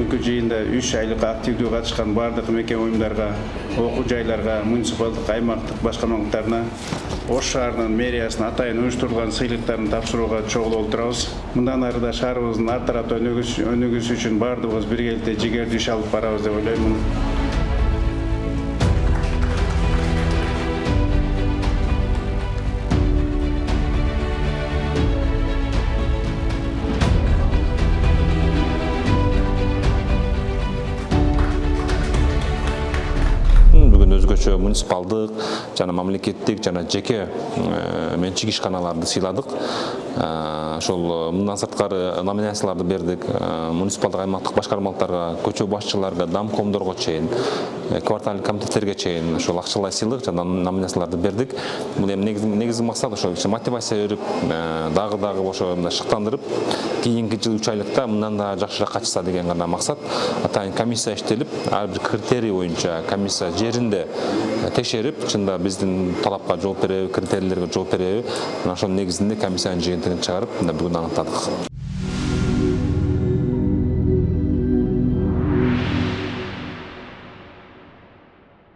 өлкө жыйында 3 айлык активдүү катышкан бардык мекен уюмдарга, окуу жайларга, муниципалдык, аймактык башкармалыктарына Ош шаарынын мэриясынын атайын уюштурулган сыйлыктарын тапшырууга чогулуп отурабыз. Мындан ары да шаарыбыздын ар тарапта өнүгүшү үчүн бардыгыбыз биргеликте жигердүү иш алып барабыз деп ойлоймун. Бүгүн өзгөчө муниципалдык жана мамлекеттик жана жеке менчик ишканаларды сыйладык. Ошол мындан сырткары номинацияларды бердик. Муниципалдык аймактык башкармалыктарга, көчө башчыларга, дамкомдорго чейин, кварталдык комитеттерге чейин ошол акчалай сыйлык жана номинацияларды бердик. Бул эми негизги максат ошол мотивация берип, дагы ошо шыктандырып, кийинки жыл 3 айлыкта мындан да жакшыраак качса деген гана максат. Атайын комиссия иштелип, ар бир критерий боюнча комиссия жеринде текшерип, чында биздин талапка жооп береби, критерийлерге жооп береби, ошонун негизинде комиссиянын жыйынтыгын чыгарып, бүгүн аныктадык.